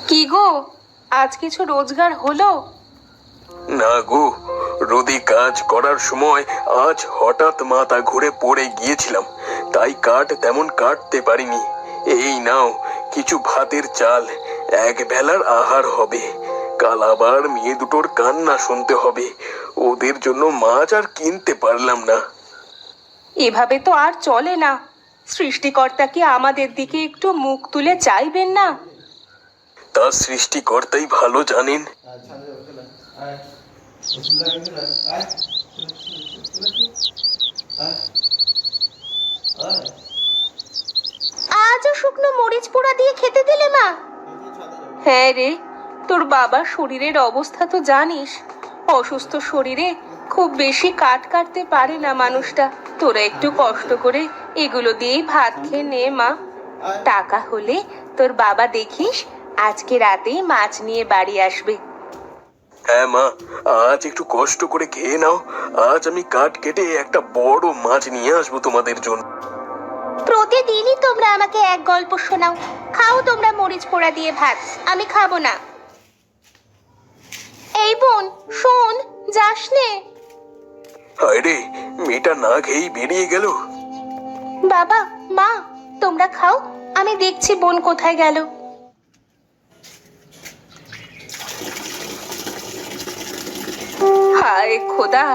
কি গো, আজ কিছু রোজগার হলো? না গো, রোদে কাজ করার সময় আজ হঠাৎ মাথা ঘুরে পড়ে গিয়েছিলাম, তাই কাঠ তেমন কাটতে পারিনি। এই নাও কিছু ভাতের চাল, এক বেলার আহার হবে। কাল আবার মেয়ে দুটোর কান্না শুনতে হবে, ওদের জন্য মাছ আর কিনতে পারলাম না। এভাবে তো আর চলে না। সৃষ্টিকর্তা কি আমাদের দিকে একটু মুখ তুলে চাইবেন না? তা সৃষ্টিকর্তাই ভালো জানেন। আজও শুকনো মরিচ পোড়া দিয়ে খেতে দিলে মা? হ্যাঁ রে, তোর বাবার শরীরের অবস্থা তো জানিস। অসুস্থ শরীরে খুব বেশি কাট কাটতে পারে না মানুষটা। তোরা একটু কষ্ট করে এগুলো দিয়েই ভাত খেয়ে নে মা। টাকা হলে তোর বাবা দেখিস আজকে রাতেই মাছ নিয়ে বাড়ি আসবে। হ্যাঁ মা, আজ একটু কষ্ট করে খেয়ে নাও। আজ আমি কাঠ কেটে একটা বড় মাছ নিয়ে আসবো তোমাদের জন্য। প্রতিদিনই তোমরা আমাকে এক গল্প শোনাও। খাও তোমরা মরিচ পোড়া দিয়ে ভাত, আমি খাবো না। এই বোন শোন, যাস নে। হায় রে, মেয়েটা না খেয়েই বেরিয়ে গেল। বাবা মা, তোমরা খাও, আমি দেখছি বোন কোথায় গেল। হায় খোদা,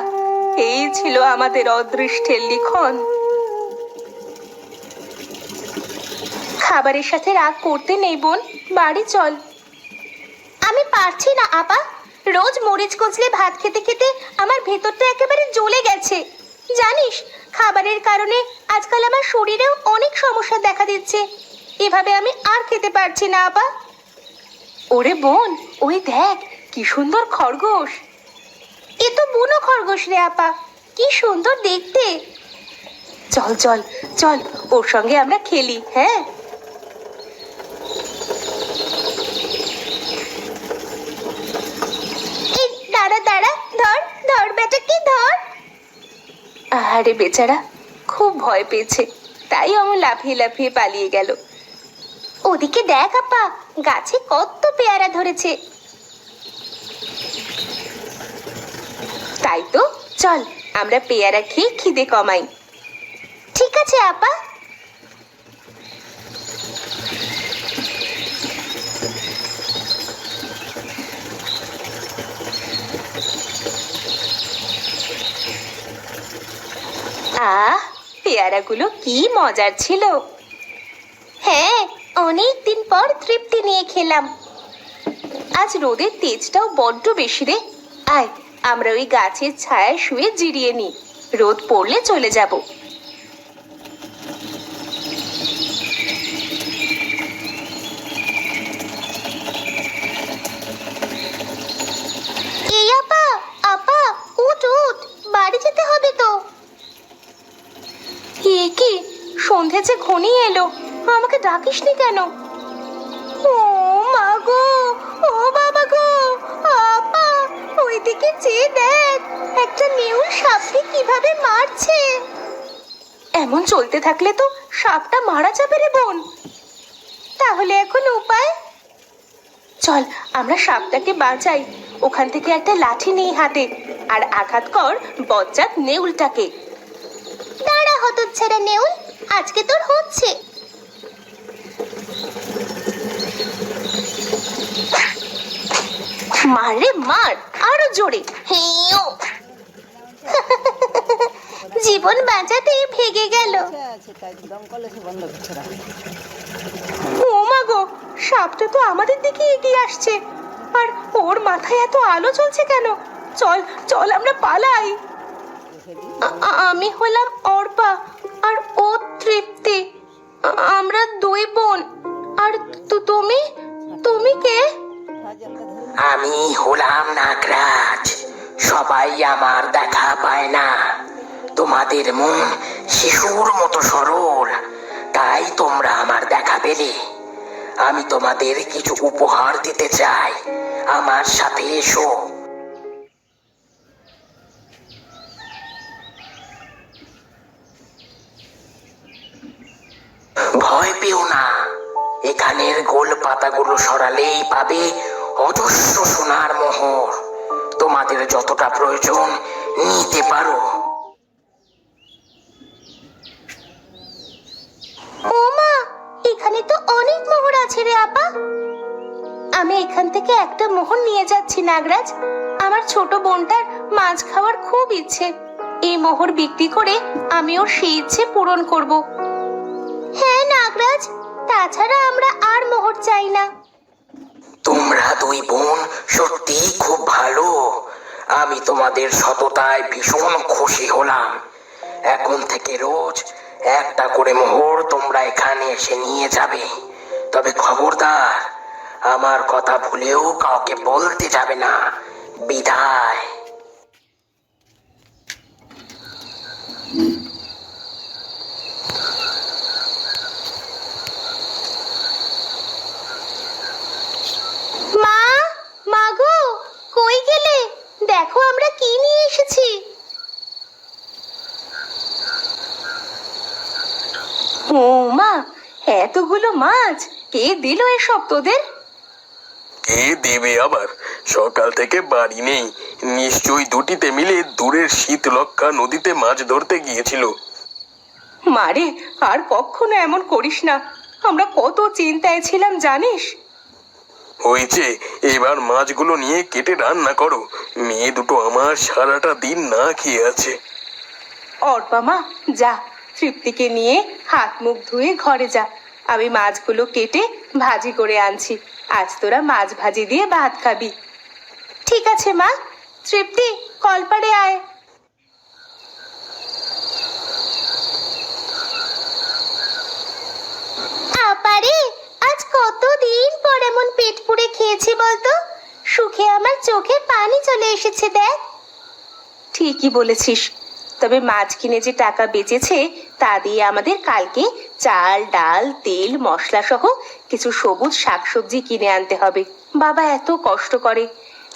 এই ছিল আমাদের অদৃষ্টের লিখন। খাবারের সাথে রাগ করতে নেই বোন, বাড়ি চল। আমি পারছি না আপা, রোজ মরিচ কচলে ভাত খেতে খেতে আমার ভেতরটা একেবারে জ্বলে গেছে। জানিস, খাবারের কারণে আজকাল আমার শরীরেও অনেক সমস্যা দেখা দিচ্ছে। এভাবে আমি আর খেতে পারছি না আপা। ওরে বোন, ওই দেখ কি সুন্দর খরগোশ। এ তো বুনো খরগোশ রে আপা, কি সুন্দর দেখতে। চল চল চল, ওর সঙ্গে আমরা খেলি। হ্যাঁ, দাঁড়া দাঁড়া, ধর ধর বেটাকে ধর। আরে বেচারা খুব ভয় পেয়েছে, তাই আমার লাফিয়ে লাফিয়ে পালিয়ে গেল। ওদিকে দেখ আপা, গাছে কত পেয়ারা ধরেছে। তাই তো, চল আমরা পেয়ারা খেয়ে খিদে কমাই। ঠিক আছে আপা। আহ, পেয়ারাগুলো কি মজার ছিল। হ্যাঁ, অনেক দিন পর তৃপ্তি নিয়ে খেলাম। আজ রোদের তেজটাও বড্ড বেশি রে। আয় আমরা ওই গাছের ছায়ায় শুয়ে জিরিয়ে নি, রোদ পড়লে চলে যাব। এই আপা, আপা উঠ উঠ, বাড়ি যেতে হবে তো। এ কি, সন্ধে যে ঘনিয়ে এলো, আমাকে ডাকিসনি কেন? ও মা গো, ও বাবা গো, আপা ওইদিকে চেয়ে দেখ, একটা নেউল সাপকে কিভাবে মারছে। এমন চলতে থাকলে তো সাপটা মারা যাবে রে বোন। তাহলে এখন উপায়? চল আমরা সাপটাকে বাঁচাই। ওখান থেকে একটা লাঠি নেই হাতে, আর আঘাত কর বজ্জাত নেউলটাকে। দাঁড়া হতচ্ছাড়া নেউল, আজকে তোর হচ্ছে। মারে মার, আরো জোরে। হেইও, জীবন বাঁচাতে ভেগে গেল। ও মা গো, সাপটা তো আমাদের দিকে এগিয়ে আসছে, আর ওর মাথায় এত আলো জ্বলছে কেন? চল চল আমরা পালাই। আমি হলাম অর্পা, আর ও তৃপ্তি। আমরা দুই বোন। আর তুমি, তুমি কে? আমি হলাম নাগরাজ। সবাই আমার দেখা পায় না। তোমাদের মন শিশুর মতো সরল, তাই তোমরা আমার দেখা পেলে। আমি তোমাদের কিছু উপহার দিতে চাই, আমার সাথে এসো। ভয় পেও না, এখানের গোল পাতাগুলো সরালেই পাবে অজস্র সোনার মোহর। তোমাদের যতটা প্রয়োজন নিতে পারো। ও মা, এখানে তো অনেক মোহর আছে রে আপা। আমি এখান থেকে একটা মোহর নিয়ে যাচ্ছি নাগরাজ। আমার ছোট বোনটার মাছ খাওয়ার খুব ইচ্ছে। এই মোহর বিক্রি করে আমি ওর সেই ইচ্ছে পূরণ করব। হ্যাঁ নাগরাজ, তাছাড়া আমরা আর মোহর চাই না। তোমরা দুই বোন সত্যি খুব ভালো। আমি তোমাদের সততায় ভীষণ খুশি হলাম। এখন থেকে রোজ একটা করে মোহর তোমরা এখানে এসে নিয়ে যাবে। তবে খবরদার, আমার কথা ভুলেও কাউকে বলতে যাবে না। বিদায়। মা, মাগো, কই গেলে? দেখো আমরা কি নিয়ে এসেছি। ও মা, এতগুলো মাছ কে দিল এসব তোদের? কে দেবে আবার? সকাল থেকে বাড়ি নেই, নিশ্চয়ই দুটিতে মিলে দূরের শীতলক্ষা নদীতে মাছ ধরতে গিয়েছিল। মারে, আর কখনো এমন করিস না। আমরা কত চিন্তায় ছিলাম জানিস। হয়েছে, এবার মাছগুলো নিয়ে কেটে রান্না করো। মেয়ে দুটো আমার সারাটা দিন না খেয়ে আছে। অর্পা মা, যা, তৃপ্তিকে নিয়ে হাত মুখ ধুয়ে ঘরে যা। আমি মাছগুলো কেটে ভাজি করে আনছি। আজ তোরা মাছ ভাজি দিয়ে ভাত খাবি। ঠিক আছে মা। তৃপ্তি, কলপাড়ে আয়। আপারে, আজ কতদিন পর এমন পেট পুড়ে খেয়েছি বলতো। সুখে আমার চোখে পানি চলে এসেছে দেখ। ঠিকই বলেছিস। তবে মাছ কিনে যে টাকা বেঁচেছে তা দিয়ে আমাদের কালকে চাল, ডাল, তেল, মশলা সহ কিছু সবুজ শাকসবজি কিনে আনতে হবে। বাবা এত কষ্ট করে,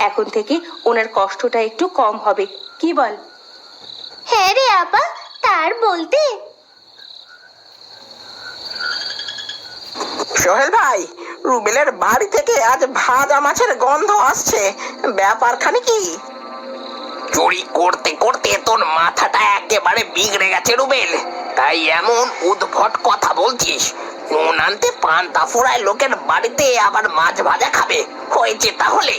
এখন থেকে ওনার কষ্টটা একটু কম হবে। কি বল? হ্যাঁ রে আপা, তার বলতে। সোহেল ভাই, রুবেলের বাড়ি থেকে আজ ভাজা মাছের গন্ধ আসছে। ব্যাপারখানে কি? চুরি করতে করতে তোর মাথাটা একেবারে বিগড়ে গেছে রুবেল, তাই এমন উদ্ভট কথা বলছিস। নুন আনতে পান্তা ফুরায় লোকের বাড়িতে আবার মাছ ভাজা খাবে? হয়েছে তাহলে?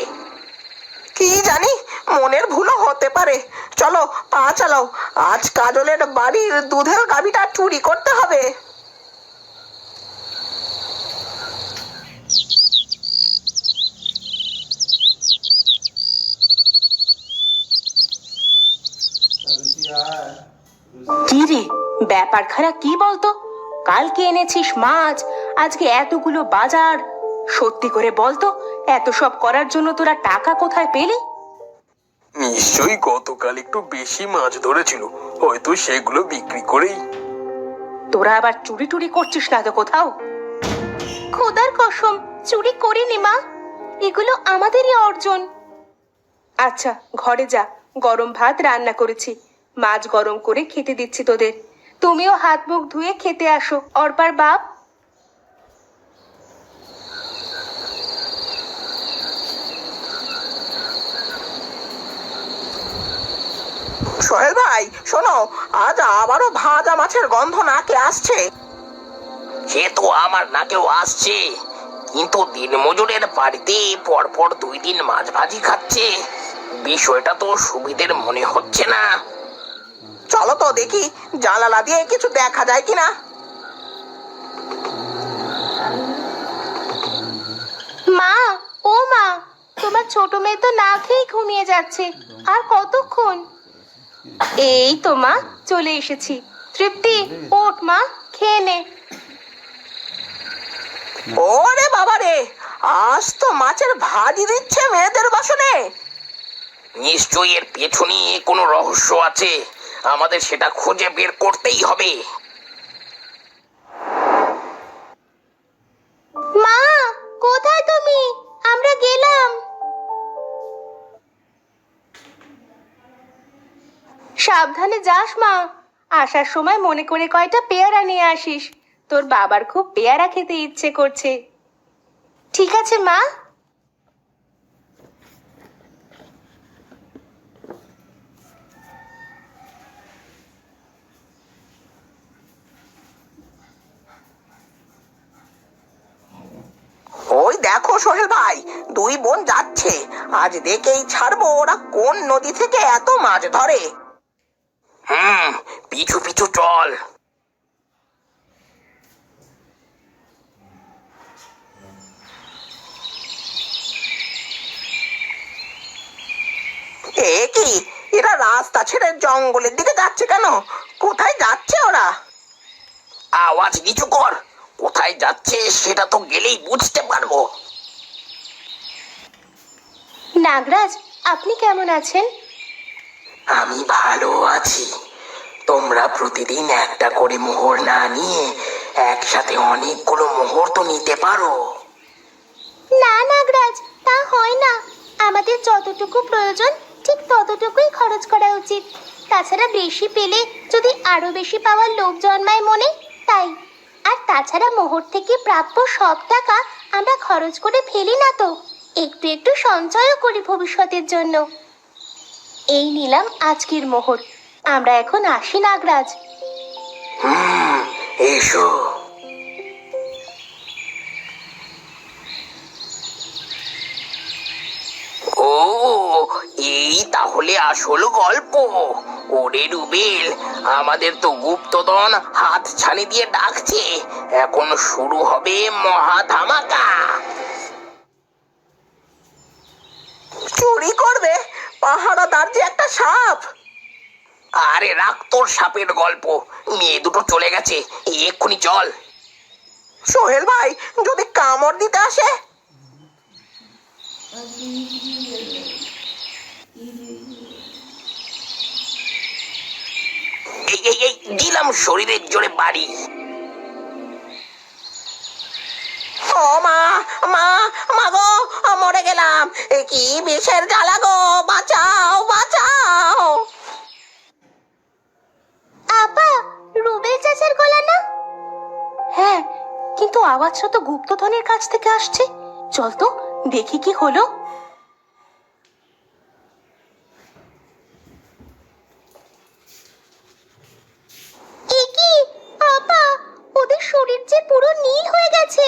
কি জানি, মনের ভুলও হতে পারে। চলো, পা চালাও। আজ কাজলের বাড়ির দুধের গাভীটা চুরি করতে হবে। কি রে, ব্যাপার খারাপ কি বলতো? কালকে এনেছিস মাছ, আজকে এতগুলো বাজার। সত্যি করে বলতো, এত সব করার জন্য তোরা টাকা কোথায় পেলি? নিশ্চয়ই গতকাল একটু বেশি মাছ ধরেছিল, হয়তো সেগুলো বিক্রি করেই। তোরা আবার চুরি টুরি করছিস না তো কোথাও? খোদার কসম, চুরি করিনি মা। এগুলো আমাদেরই অর্জন। আচ্ছা, ঘরে যা, গরম ভাত রান্না করেছি। মাছ গরম করে খেতে দিচ্ছি তোদের। তুমিও হাত মুখ ধুয়ে খেতে আসো। অর্পার বাপ। সোহেল ভাই শোনো, আজ আবারও ভাজা মাছের গন্ধ নাকে আসছে। সে তো আমার নাকেও আসছে, কিন্তু দিনমজুরের বাড়িতে পরপর 2 দিন মাছ ভাজি খাচ্ছে। বিষয়টা তো সুবিধের মনে হচ্ছে না। চলো তো দেখি, জানালা দিয়ে কিছু দেখা যায় কিনা। মা, ও মা, তোমার ছোট মেয়ে তো না খেয়ে ঘুমিয়ে যাচ্ছে। আর কতক্ষণ? এই তো মা, চলে এসেছি। তৃপ্তি, ওঠ মা, খেয়ে নে। ওরে বাবা রে, আজ তো মাছের ভাজি দিচ্ছে মেয়েদের বাসনে। নিশ্চয়ই এর পেছনে কোনো রহস্য আছে, আমাদের সেটা খুঁজে বের করতেই হবে। মা, কোথায় তুমি? আমরা গেলাম। সাবধানে যাস মা। আসার সময় মনে করে কয়টা পেয়ারা নিয়ে আসিস। তোর বাবার খুব পেয়ারা খেতে ইচ্ছে করছে। ঠিক আছে মা। ওই দেখো সোহেল ভাই, দুই বোন যাচ্ছে। আজ দেখেই ছাড়বো ওরা কোন নদী থেকে এত মাছ ধরে। পিছু পিছু চল। এ কি, এরা রাস্তা ছেড়ে জঙ্গলের দিকে যাচ্ছে কেন? কোথায় যাচ্ছে ওরা? আওয়াজ নিচু কর, কোথায় যাচ্ছে সেটা তো গেলেই বুঝতে পারবো। নাগরাজ, আপনি কেমন আছেন? আমি ভালো আছি। তোমরা প্রতিদিন একটা করে মোহর না নিয়ে একসাথে অনেকগুলো মোহর তো নিতে পারো। না নাগরাজ, তা হয় না। আমাদের যতটুকু প্রয়োজন ঠিক ততটুকুই খরচ করা উচিত। তাছাড়া বেশি পেলে যদি আরো বেশি পাওয়ার লোভ জন্মায় মনে, তাই। আর তাছাড়া মোহর থেকে প্রাপ্য সব টাকা আমরা খরচ করে ফেলি না তো, একটু একটু সঞ্চয়ও করি ভবিষ্যতের জন্য। এই নিলাম আজকের মোহর। আমরা এখন আসি নাগরাজ। এসো। ও, এই তাহলে আসল গল্প। ওরে রুবেল, আমাদের তো গুপ্তধন হাত ছানি দিয়ে ডাকছে। এখন শুরু হবে মহা ধামাকা। চুরি করবে? পাহারাদার যে একটা সাপ। আরে রাখ তোর সাপের গল্প, মেয়ে দুটো চলে গেছে, এক্ষুনি চল। সোহেল ভাই, যদি কামড় দিতে আসে? এই দিলাম শরীরের জোরে বাড়ি। ও মা, মা, মা গো, মরে গেলাম। এ কি বিষের জ্বালা গো, বাঁচাও, বাঁচাও। আপা, রুবেল চাচার গলা না? হ্যাঁ, কিন্তু আওয়াজটা তো গুপ্তধনের কাছ থেকে আসছে। চল তো দেখি কি হলো। এ কি আপা, ওদের শরীর যে পুরো নীল হয়ে গেছে।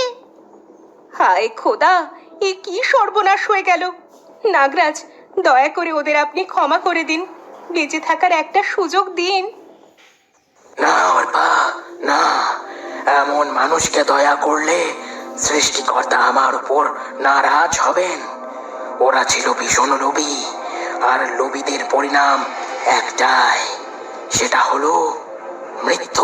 হায় খোদা, এ কি সর্বনাশ হয়ে গেল। নাগরাজ, দয়া করে ওদের আপনি ক্ষমা করে দিন, বেঁচে থাকার একটা সুযোগ দিন। না অর্পা, না, এমন মানুষকে দয়া করলে সৃষ্টিকর্তা আমার উপর নারাজ হবেন। ওরা ছিল ভীষণ লোভী, আর লোভীদের পরিণাম একটাই, সেটা হলো মৃত্যু।